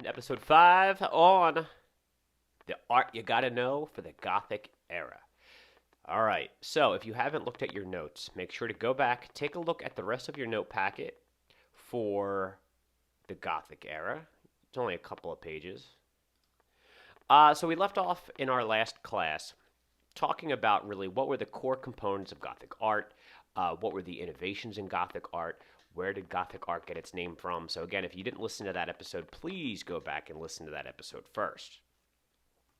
episode 5 on the art you gotta know for the Gothic era. All right, so if you haven't looked at your notes, make sure to go back, take a look at the rest of your note packet for the Gothic era. It's only a couple of pages. So we left off in our last class talking about really what were the core components of Gothic art, what were the innovations in Gothic art, where did Gothic art get its name from. So again, if you didn't listen to that episode, please go back and listen to that episode first.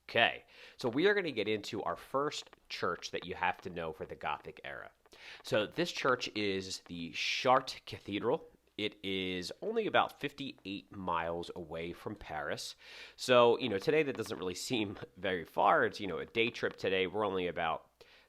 Okay, so we are going to get into our first church that you have to know for the Gothic era. So this church is the Chartres Cathedral. It is only about 58 miles away from Paris. So, today that doesn't really seem very far. It's, a day trip today. We're only about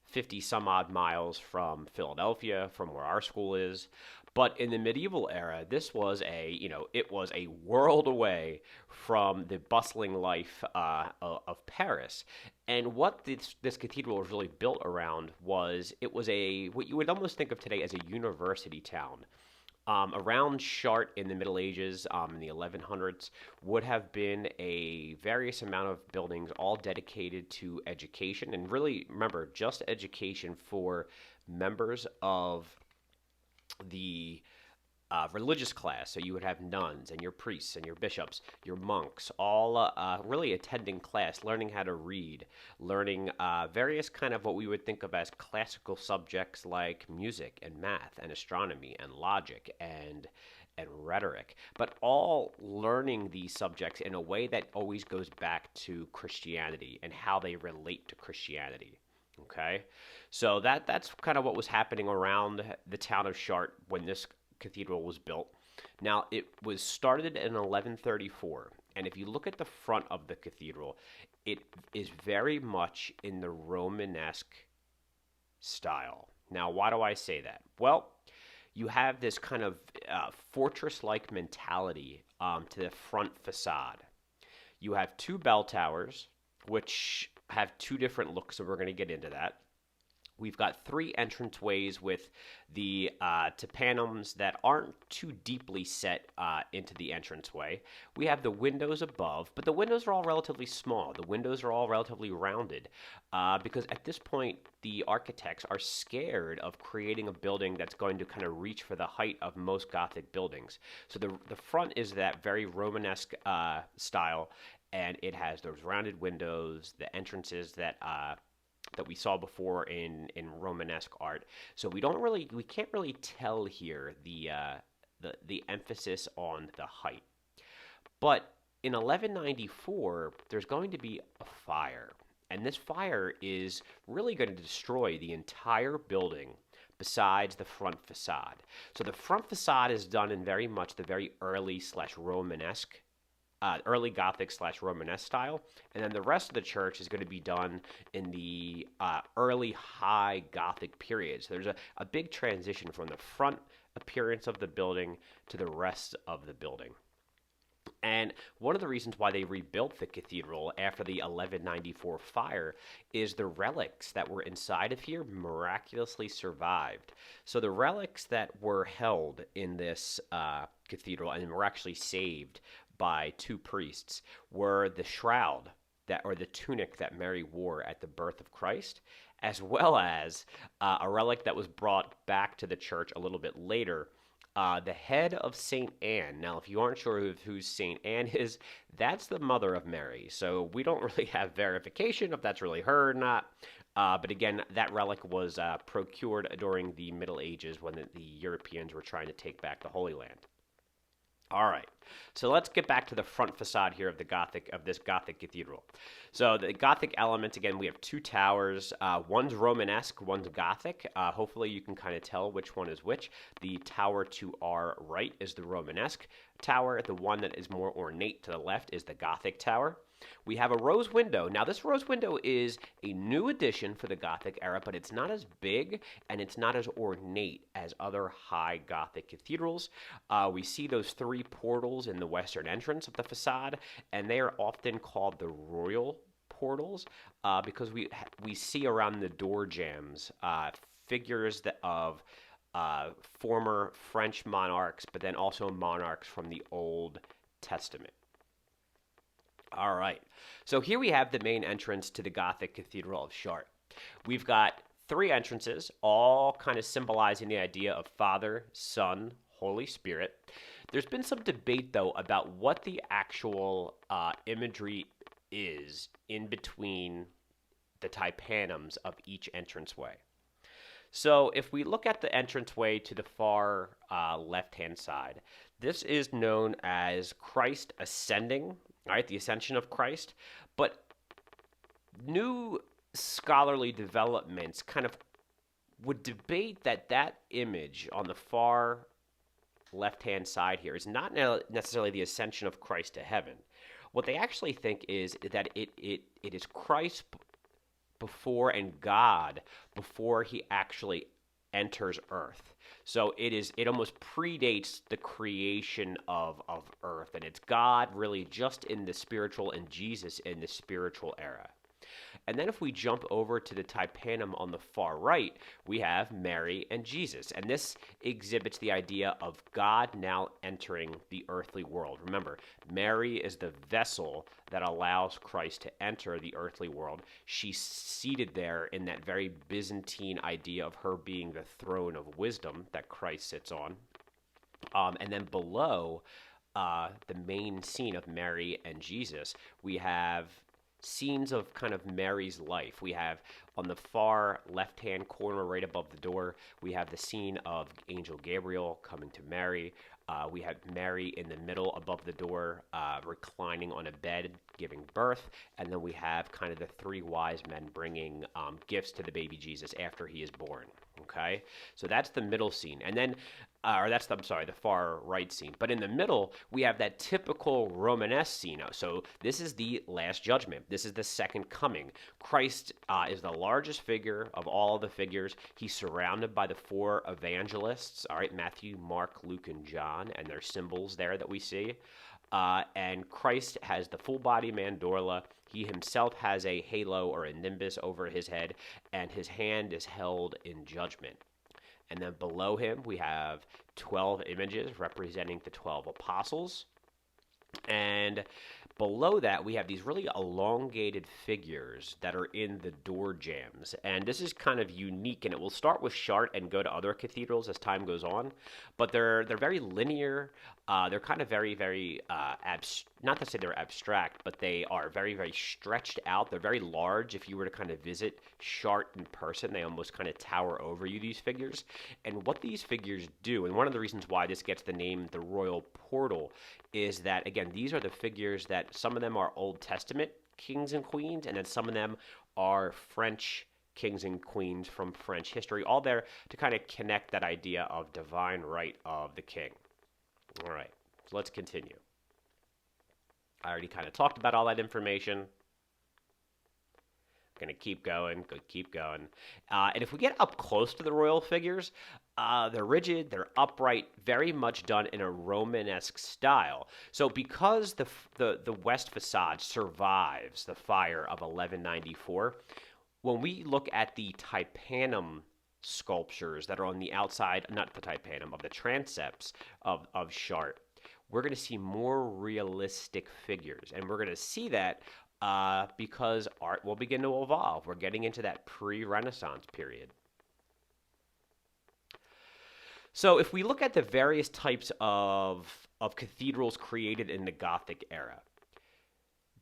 50 some odd miles from Philadelphia, from where our school is. But in the medieval era, this was it was a world away from the bustling life of Paris. And what this cathedral was really built around was it was what you would almost think of today as a university town. Around Chartres in the Middle Ages, in the 1100s, would have been a various amount of buildings all dedicated to education. And really, remember, just education for members of the religious class. So you would have nuns and your priests and your bishops, your monks, all really attending class, learning how to read, learning various kind of what we would think of as classical subjects like music and math and astronomy and logic and rhetoric, but all learning these subjects in a way that always goes back to Christianity and how they relate to Christianity. Okay, so that's kind of what was happening around the town of Chartres when this cathedral was built. Now, it was started in 1134, and if you look at the front of the cathedral, it is very much in the Romanesque style. Now, why do I say that? Well, you have this kind of fortress-like mentality to the front facade. You have two bell towers, which have two different looks, so we're going to get into that. We've got three entranceways with the tympanums that aren't too deeply set into the entranceway. We have the windows above, but the windows are all relatively small. The windows are all relatively rounded because at this point, the architects are scared of creating a building that's going to kind of reach for the height of most Gothic buildings. So the front is that very Romanesque style, and it has those rounded windows, the entrances that we saw before in Romanesque art. So we can't really tell here the emphasis on the height. But in 1194, there's going to be a fire, and this fire is really going to destroy the entire building besides the front facade. So the front facade is done in very much the very early / Romanesque early Gothic / Romanesque style, and then the rest of the church is going to be done in the early high Gothic period. So there's a big transition from the front appearance of the building to the rest of the building. And one of the reasons why they rebuilt the cathedral after the 1194 fire is the relics that were inside of here miraculously survived. So the relics that were held in this cathedral and were actually saved by two priests were the shroud or the tunic that Mary wore at the birth of Christ, as well as a relic that was brought back to the church a little bit later, the head of Saint Anne. Now, if you aren't sure who Saint Anne is, that's the mother of Mary. So we don't really have verification if that's really her or not. But again, that relic was procured during the Middle Ages when the Europeans were trying to take back the Holy Land. All right, so let's get back to the front facade here of this Gothic cathedral. So the Gothic elements, again, we have two towers. One's Romanesque, one's Gothic. Hopefully you can kind of tell which one is which. The tower to our right is the Romanesque tower. The one that is more ornate to the left is the Gothic tower. We have a rose window. Now, this rose window is a new addition for the Gothic era, but it's not as big and it's not as ornate as other high Gothic cathedrals. We see those three portals in the western entrance of the facade, and they are often called the royal portals because we see around the door jambs figures of former French monarchs, but then also monarchs from the Old Testament. All right. So here we have the main entrance to the Gothic Cathedral of Chartres. We've got three entrances, all kind of symbolizing the idea of Father, Son, Holy Spirit. There's been some debate, though, about what the actual imagery is in between the tympanums of each entranceway. So if we look at the entranceway to the far left-hand side, this is known as Christ ascending, right? The ascension of Christ. But new scholarly developments kind of would debate that that image on the far left-hand side here is not necessarily the ascension of Christ to heaven. What they actually think is that it is Christ before and God before he actually enters earth. So it almost predates the creation of earth, and it's God really just in the spiritual and Jesus in the spiritual era. And then if we jump over to the tympanum on the far right, we have Mary and Jesus. And this exhibits the idea of God now entering the earthly world. Remember, Mary is the vessel that allows Christ to enter the earthly world. She's seated there in that very Byzantine idea of her being the throne of wisdom that Christ sits on. And then below the main scene of Mary and Jesus, we have scenes of kind of Mary's life. We have on the far left-hand corner, right above the door, we have the scene of Angel Gabriel coming to Mary. We have Mary in the middle above the door, reclining on a bed, giving birth. And then we have kind of the three wise men bringing gifts to the baby Jesus after he is born. Okay, so that's the middle scene. And then the far right scene. But in the middle, we have that typical Romanesque scene. So this is the Last Judgment. This is the second coming. Christ is the largest figure of all the figures. He's surrounded by the four evangelists, all right, Matthew, Mark, Luke, and John, and their symbols there that we see. And Christ has the full body mandorla. He himself has a halo or a nimbus over his head, and his hand is held in judgment. And then below him, we have 12 images representing the 12 apostles. And below that, we have these really elongated figures that are in the door jambs. And this is kind of unique, and it will start with Chartres and go to other cathedrals as time goes on. But they're very linear. They're kind of very, very, not to say they're abstract, but they are very, very stretched out. They're very large. If you were to kind of visit Chartres in person, they almost kind of tower over you, these figures. And what these figures do, and one of the reasons why this gets the name the Royal Portal, is that, again, these are the figures that some of them are Old Testament kings and queens, and then some of them are French kings and queens from French history, all there to kind of connect that idea of divine right of the king. All right, so let's continue. I already kind of talked about all that information. I'm going to keep going, keep going. And if we get up close to the royal figures, they're rigid, they're upright, very much done in a Romanesque style. So because the west facade survives the fire of 1194, when we look at the tympanum sculptures that are on the outside, not the tympanum, of the transepts of Chartres, we're going to see more realistic figures. And we're going to see that because art will begin to evolve. We're getting into that pre-Renaissance period. So if we look at the various types of cathedrals created in the Gothic era,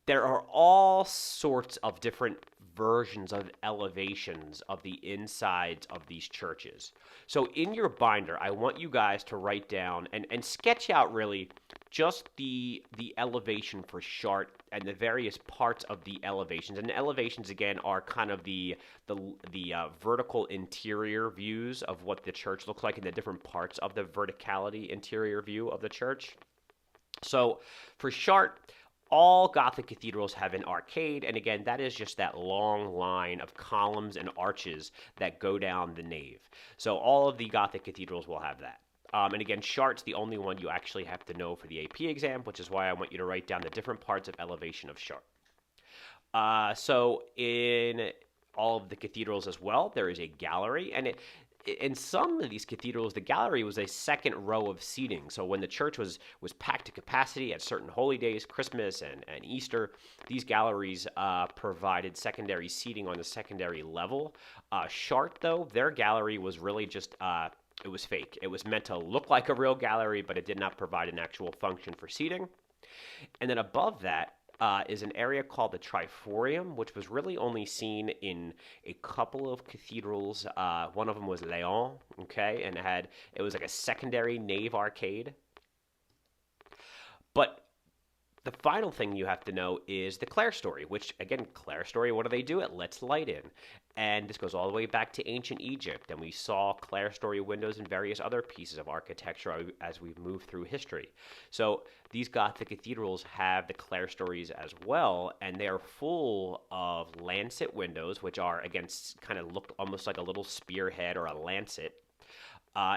there are all sorts of different versions of elevations of the insides of these churches. So in your binder, I want you guys to write down and sketch out really just the elevation for Chartres and the various parts of the elevations. And the elevations, again, are kind of the vertical interior views of what the church looks like in the different parts of the verticality interior view of the church. So for Chartres, all Gothic cathedrals have an arcade, and again, that is just that long line of columns and arches that go down the nave. So all of the Gothic cathedrals will have that. And again, Chartres' the only one you actually have to know for the AP exam, which is why I want you to write down the different parts of elevation of Chartres. So in all of the cathedrals as well, there is a gallery, and in some of these cathedrals, the gallery was a second row of seating. So when the church was packed to capacity at certain holy days, Christmas and Easter, these galleries provided secondary seating on the secondary level. Chartres, though, their gallery was really just it was fake. It was meant to look like a real gallery, but it did not provide an actual function for seating. And then above that is an area called the Triforium, which was really only seen in a couple of cathedrals. One of them was Leon, okay, and it was like a secondary nave arcade. But the final thing you have to know is the clerestory, which, again, clerestory, what do they do? It lets light in. And this goes all the way back to ancient Egypt, and we saw clerestory windows in various other pieces of architecture as we've moved through history. So these Gothic cathedrals have the clerestories as well, and they are full of lancet windows, which are, again, kind of look almost like a little spearhead or a lancet.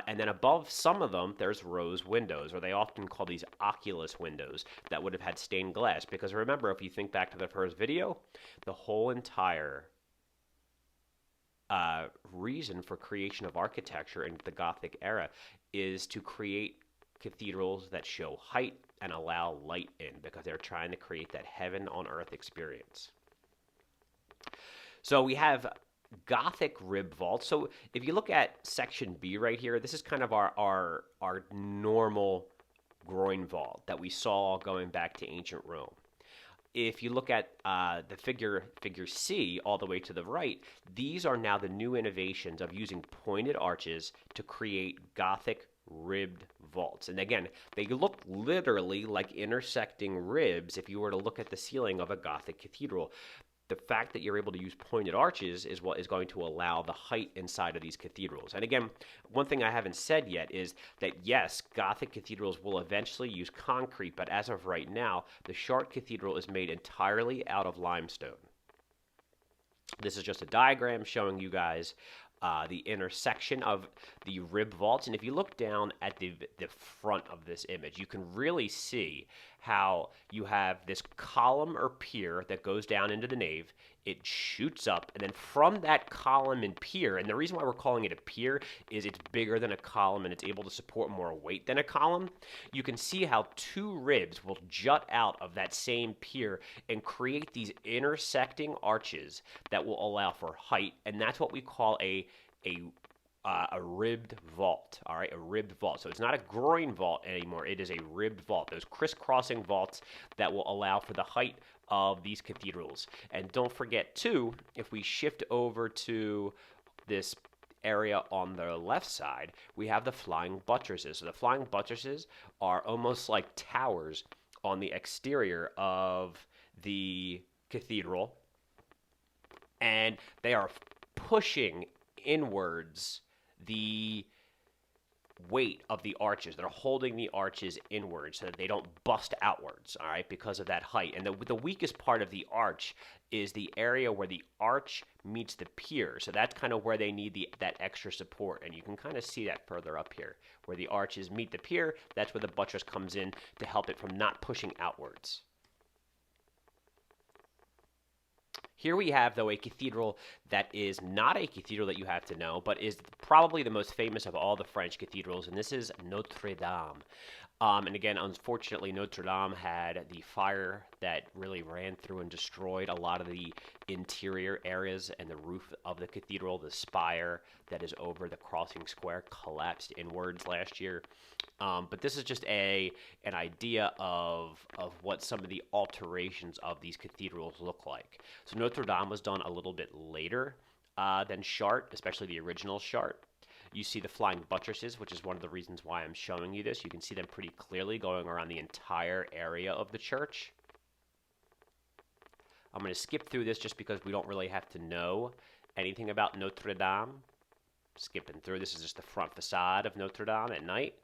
And then above some of them, there's rose windows, or they often call these oculus windows, that would have had stained glass. Because remember, if you think back to the first video, the whole entire reason for creation of architecture in the Gothic era is to create cathedrals that show height and allow light in, because they're trying to create that heaven on earth experience. So we have Gothic rib vaults. So if you look at section B right here, this is kind of our normal groin vault that we saw going back to ancient Rome. If you look at the figure C all the way to the right, these are now the new innovations of using pointed arches to create Gothic ribbed vaults. And again, they look literally like intersecting ribs if you were to look at the ceiling of a Gothic cathedral. The fact that you're able to use pointed arches is what is going to allow the height inside of these cathedrals. And again, one thing I haven't said yet is that yes, Gothic cathedrals will eventually use concrete, but as of right now, the Chartres Cathedral is made entirely out of limestone. This is just a diagram showing you guys the intersection of the rib vaults. And if you look down at the front of this image, you can really see how you have this column or pier that goes down into the nave. It shoots up, and then from that column and pier, and the reason why we're calling it a pier is it's bigger than a column and it's able to support more weight than a column. You can see how two ribs will jut out of that same pier and create these intersecting arches that will allow for height, and that's what we call a ribbed vault, all right, a ribbed vault. So it's not a groin vault anymore, it is a ribbed vault, those crisscrossing vaults that will allow for the height of these cathedrals. And don't forget, too, if we shift over to this area on the left side, we have the flying buttresses. So the flying buttresses are almost like towers on the exterior of the cathedral, and they are pushing inwards the weight of the arches. They're holding the arches inwards so that they don't bust outwards, all right, because of that height. And the weakest part of the arch is the area where the arch meets the pier. So that's kind of where they need that extra support. And you can kind of see that further up here. Where the arches meet the pier, that's where the buttress comes in to help it from not pushing outwards. Here we have, though, a cathedral that is not a cathedral that you have to know, but is probably the most famous of all the French cathedrals, and this is Notre Dame. And again, unfortunately, Notre Dame had the fire that really ran through and destroyed a lot of the interior areas, and the roof of the cathedral, the spire that is over the crossing square, collapsed inwards last year. But this is just an idea of what some of the alterations of these cathedrals look like. So Notre Dame was done a little bit later than Chartres, especially the original Chartres. You see the flying buttresses, which is one of the reasons why I'm showing you this. You can see them pretty clearly going around the entire area of the church. I'm going to skip through this just because we don't really have to know anything about Notre Dame. Skipping through, this is just the front facade of Notre Dame at night.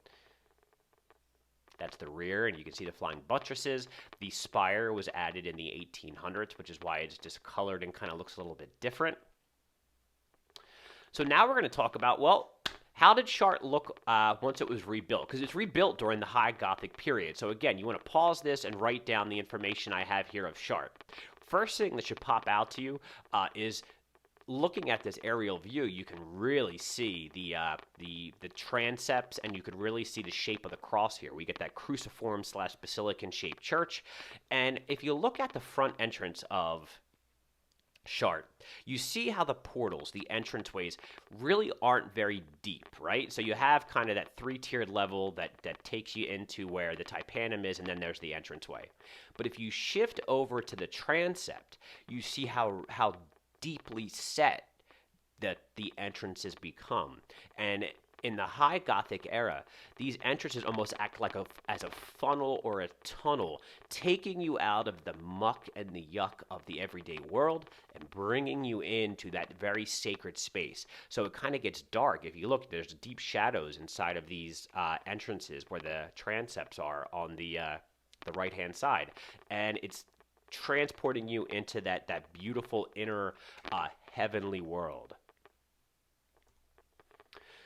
That's the rear, and you can see the flying buttresses. The spire was added in the 1800s, which is why it's discolored and kind of looks a little bit different. So now we're going to talk about, well, how did Chartres look once it was rebuilt? Because it's rebuilt during the High Gothic period. So again, you want to pause this and write down the information I have here of Chartres. First thing that should pop out to you is looking at this aerial view, you can really see the transepts, and you could really see the shape of the cross here. We get that cruciform slash basilican shaped church, and if you look at the front entrance of Chart, you see how the portals, the entranceways, really aren't very deep, right? So you have kind of that three-tiered level that takes you into where the tympanum is, and then there's the entranceway. But if you shift over to the transept, you see how deeply set that the entrances become. And in the high Gothic era, these entrances almost act like as a funnel or a tunnel, taking you out of the muck and the yuck of the everyday world and bringing you into that very sacred space. So it kind of gets dark. If you look, there's deep shadows inside of these entrances where the transepts are on the right-hand side, and it's transporting you into that beautiful inner heavenly world.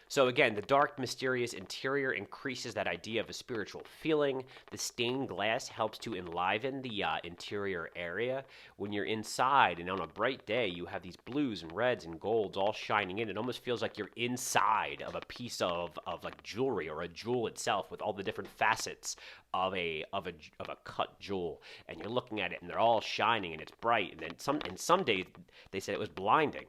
So again, the dark, mysterious interior increases that idea of a spiritual feeling. The stained glass helps to enliven the interior area. When you're inside and on a bright day, you have these blues and reds and golds all shining in. It almost feels like you're inside of a piece of like jewelry, or a jewel itself, with all the different facets of a cut jewel. And you're looking at it, and they're all shining, and it's bright. And then some days they said it was blinding.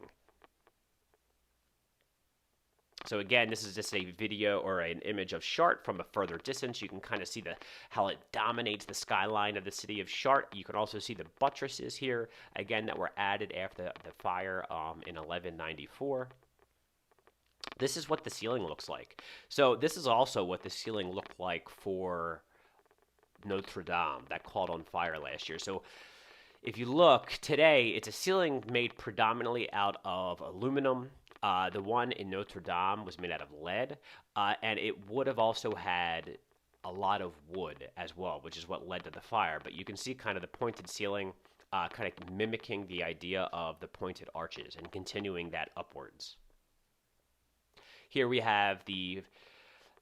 So again, this is just a video or an image of Chartres from a further distance. You can kind of see how it dominates the skyline of the city of Chartres. You can also see the buttresses here, again, that were added after the fire in 1194. This is what the ceiling looks like. So this is also what the ceiling looked like for Notre Dame that caught on fire last year. So if you look, today, it's a ceiling made predominantly out of aluminum. The one in Notre Dame was made out of lead, and it would have also had a lot of wood as well, which is what led to the fire. But you can see kind of the pointed ceiling, kind of mimicking the idea of the pointed arches and continuing that upwards. Here we have the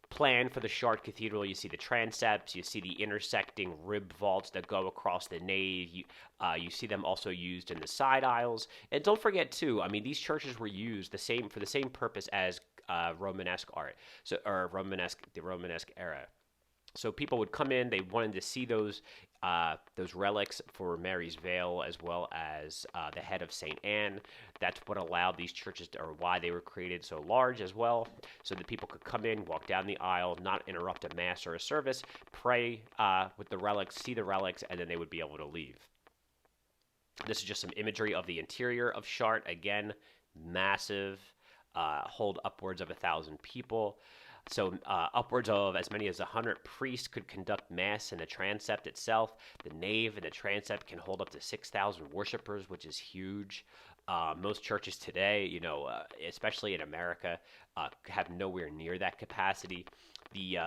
plan for the Chartres Cathedral. You see the transepts, you see the intersecting rib vaults that go across the nave. You see them also used in the side aisles. And don't forget too, I mean, these churches were used for the same purpose as Romanesque art, the Romanesque era. So people would come in, they wanted to see those relics for Mary's veil, as well as the head of St. Anne. That's what allowed these churches, or why they were created so large as well, so that people could come in, walk down the aisle, not interrupt a mass or a service, pray with the relics, see the relics, and then they would be able to leave. This is just some imagery of the interior of Chartres. Again, massive, hold upwards of 1,000 people. So upwards of as many as 100 priests could conduct mass in the transept itself. The nave and the transept can hold up to 6,000 worshipers, which is huge. Most churches today, especially in America, have nowhere near that capacity. The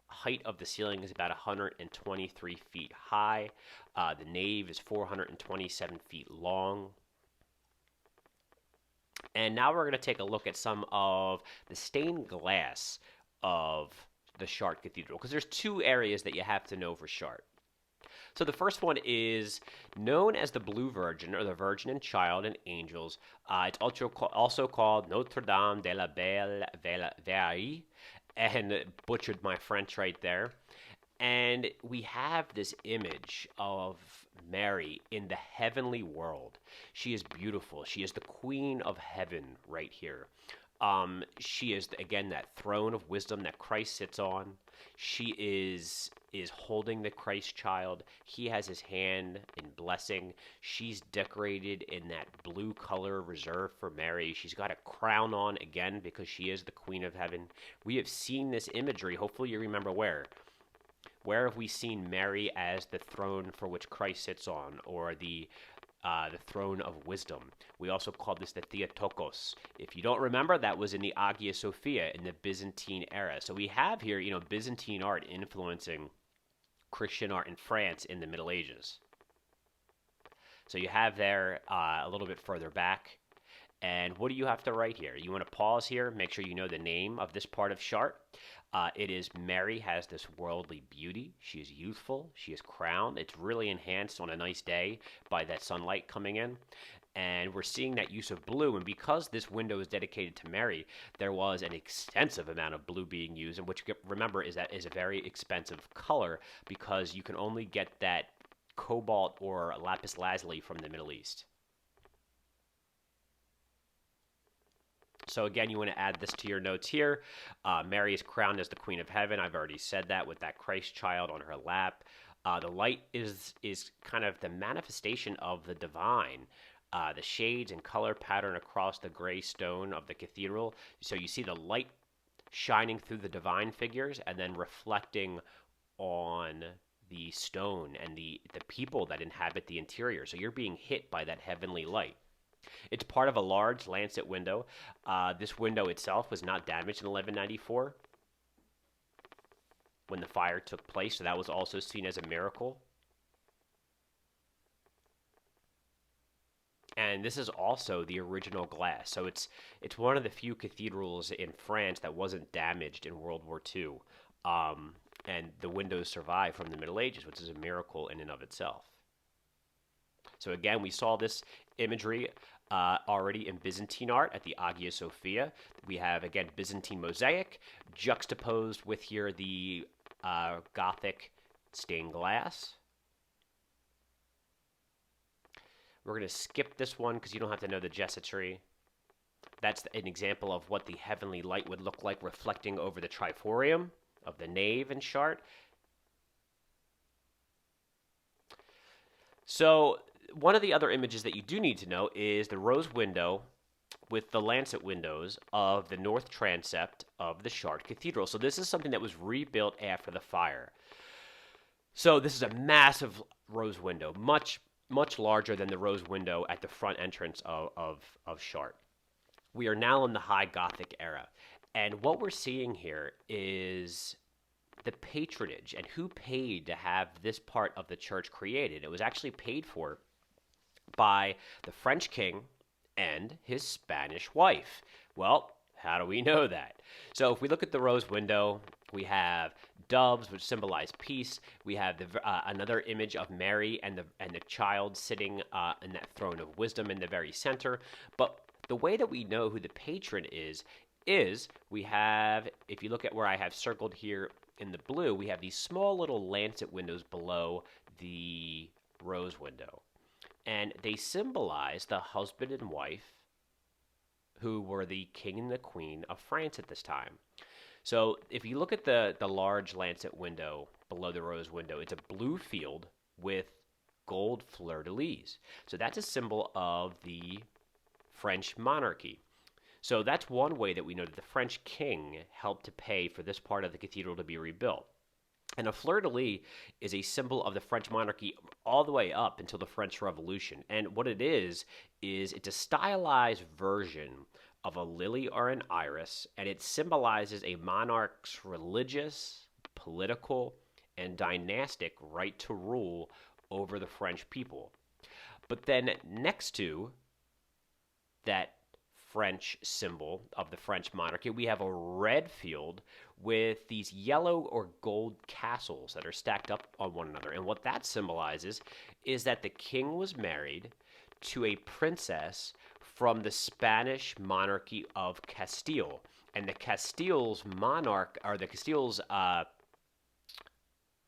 height of the ceiling is about 123 feet high. The nave is 427 feet long. And now we're going to take a look at some of the stained glass of the Chartres Cathedral, because there's two areas that you have to know for Chartres. So the first one is known as the Blue Virgin, or the Virgin and Child and Angels. It's also called Notre Dame de la Belle Vieille, and butchered my French right there. And we have this image of Mary in the heavenly world. She is beautiful. She is the Queen of Heaven right here. She is, again, that throne of wisdom that Christ sits on. She is holding the Christ child. He has his hand in blessing. She's decorated in that blue color reserved for Mary. She's got a crown on, again, because she is the Queen of Heaven. We have seen this imagery. Hopefully you remember where. Where have we seen Mary as the throne for which Christ sits on, or the throne of wisdom? We also call this the Theotokos. If you don't remember, that was in the Hagia Sophia in the Byzantine era. So we have here, Byzantine art influencing Christian art in France in the Middle Ages. So you have there a little bit further back. And what do you have to write here? You want to pause here, make sure you know the name of this part of Chartres. It is Mary has this worldly beauty. She is youthful. She is crowned. It's really enhanced on a nice day by that sunlight coming in. And we're seeing that use of blue. And because this window is dedicated to Mary, there was an extensive amount of blue being used. And what you remember is that is a very expensive color because you can only get that cobalt or lapis lazuli from the Middle East. So again, you want to add this to your notes here. Mary is crowned as the Queen of Heaven. I've already said that with that Christ child on her lap. The light is kind of the manifestation of the divine. The shades and color pattern across the gray stone of the cathedral. So you see the light shining through the divine figures and then reflecting on the stone and the people that inhabit the interior. So you're being hit by that heavenly light. It's part of a large lancet window. This window itself was not damaged in 1194 when the fire took place, so that was also seen as a miracle. And this is also the original glass. So it's one of the few cathedrals in France that wasn't damaged in World War II. And the windows survived from the Middle Ages, which is a miracle in and of itself. So again, we saw this imagery already in Byzantine art at the Hagia Sophia. We have, again, Byzantine mosaic juxtaposed with here the Gothic stained glass. We're going to skip this one because you don't have to know the Jesuitry. That's an example of what the heavenly light would look like reflecting over the triforium of the nave and chart. So one of the other images that you do need to know is the rose window with the lancet windows of the north transept of the Chartres Cathedral. So this is something that was rebuilt after the fire. So this is a massive rose window, much larger than the rose window at the front entrance of Chartres. We are now in the High Gothic era. And what we're seeing here is the patronage and who paid to have this part of the church created. It was actually paid for by the French king and his Spanish wife. Well, how do we know that? So if we look at the rose window, we have doves, which symbolize peace. We have another image of Mary and the child sitting in that throne of wisdom in the very center. But the way that we know who the patron is we have, if you look at where I have circled here in the blue, we have these small little lancet windows below the rose window. And they symbolize the husband and wife who were the king and the queen of France at this time. So if you look at the large lancet window below the rose window, it's a blue field with gold fleur-de-lis. So that's a symbol of the French monarchy. So that's one way that we know that the French king helped to pay for this part of the cathedral to be rebuilt. And a fleur-de-lis is a symbol of the French monarchy all the way up until the French Revolution. And what it is it's a stylized version of a lily or an iris, and it symbolizes a monarch's religious, political, and dynastic right to rule over the French people. But then next to that French symbol of the French monarchy, we have a red field with these yellow or gold castles that are stacked up on one another. And what that symbolizes is that the king was married to a princess from the Spanish monarchy of Castile. And the Castile's monarch, or the Castile's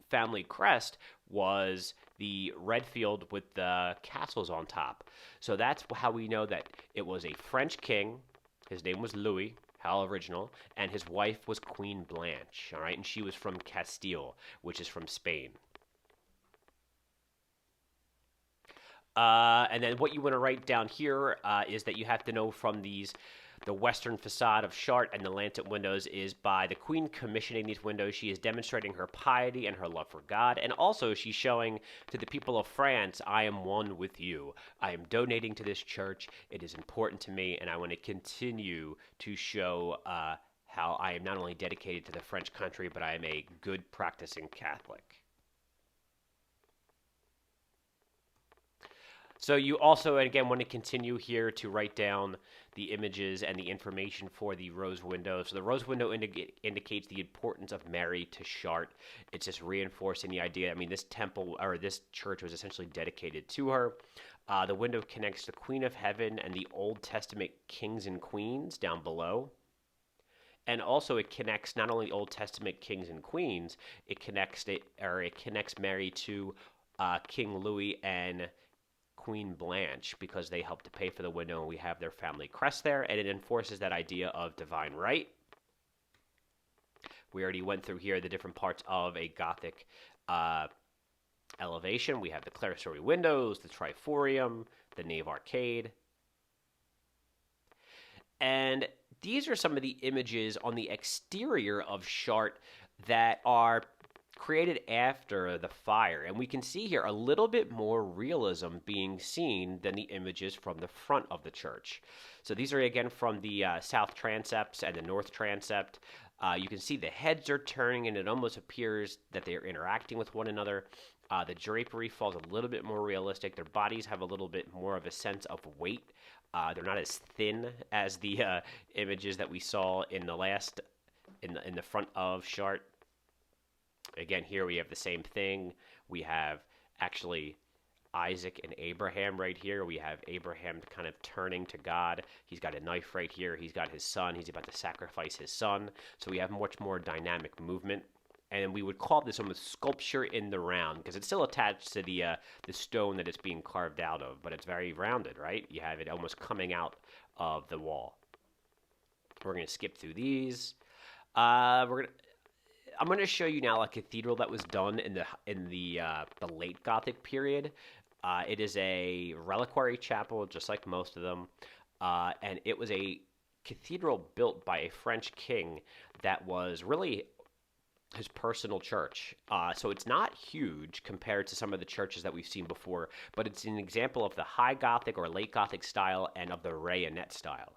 family crest, was the red field with the castles on top. So that's how we know that it was a French king. His name was Louis, how original, and his wife was Queen Blanche, all right? And she was from Castile, which is from Spain. And then what you want to write down here is that you have to know from the western facade of Chartres and the lancet windows is by the queen commissioning these windows. She is demonstrating her piety and her love for God. And also she's showing to the people of France, I am one with you. I am donating to this church. It is important to me. And I want to continue to show how I am not only dedicated to the French country, but I am a good practicing Catholic. So you also, again, want to continue here to write down the images and the information for the rose window. So the rose window indicates the importance of Mary to Chartres. It's just reinforcing the idea. I mean, this temple or this church was essentially dedicated to her. The window connects the Queen of Heaven and the Old Testament kings and queens down below. And also, it connects not only Old Testament kings and queens, it connects Mary to King Louis and Queen Blanche because they helped to pay for the window, and we have their family crest there, and it enforces that idea of divine right. We already went through here the different parts of a Gothic elevation. We have the clerestory windows, the triforium, the nave arcade. And these are some of the images on the exterior of Chartres that are created after the fire. And we can see here a little bit more realism being seen than the images from the front of the church. So these are again from the south transepts and the north transept. You can see the heads are turning, and it almost appears that they are interacting with one another. The drapery falls a little bit more realistic. Their bodies have a little bit more of a sense of weight. They're not as thin as the images that we saw in the last, in the front of Chartres. Again, here we have the same thing. We have actually Isaac and Abraham right here. We have Abraham kind of turning to God. He's got a knife right here. He's got his son. He's about to sacrifice his son. So we have much more dynamic movement. And we would call this almost sculpture in the round because it's still attached to the stone that it's being carved out of, but it's very rounded, right? You have it almost coming out of the wall. We're going to skip through these. I'm going to show you now a cathedral that was done in the late Gothic period. It is a reliquary chapel, just like most of them, and it was a cathedral built by a French king that was really his personal church. So it's not huge compared to some of the churches that we've seen before, but it's an example of the high Gothic or late Gothic style and of the rayonnette style.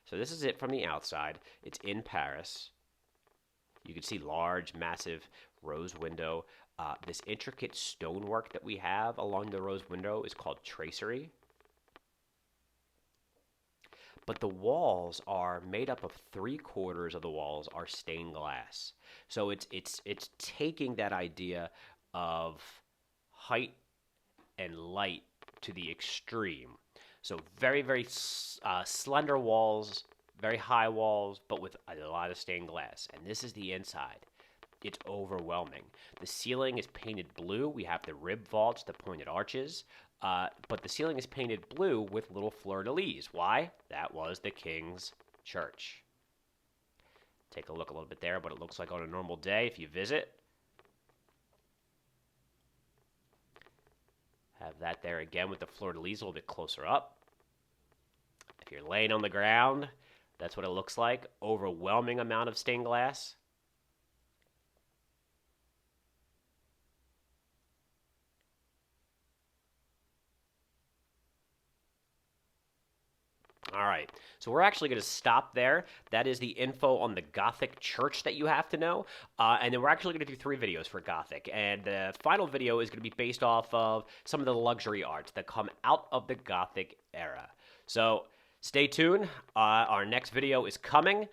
So this is it from the outside. It's in Paris. You can see large, massive rose window. This intricate stonework that we have along the rose window is called tracery. But the walls are made up of 3/4 of the walls are stained glass. So it's taking that idea of height and light to the extreme. So very, very slender walls, very high walls, but with a lot of stained glass. And this is the inside. It's overwhelming. The ceiling is painted blue. We have the rib vaults, the pointed arches. But the ceiling is painted blue with little fleur-de-lis. Why? That was the king's church. Take a look a little bit there, what it looks like on a normal day if you visit. Have that there again with the fleur-de-lis a little bit closer up. If you're laying on the ground, that's what it looks like. Overwhelming amount of stained glass. All right, so we're actually going to stop there. That is the info on the Gothic church that you have to know. And then we're actually going to do 3 videos for Gothic. And the final video is going to be based off of some of the luxury arts that come out of the Gothic era. So stay tuned. Our next video is coming.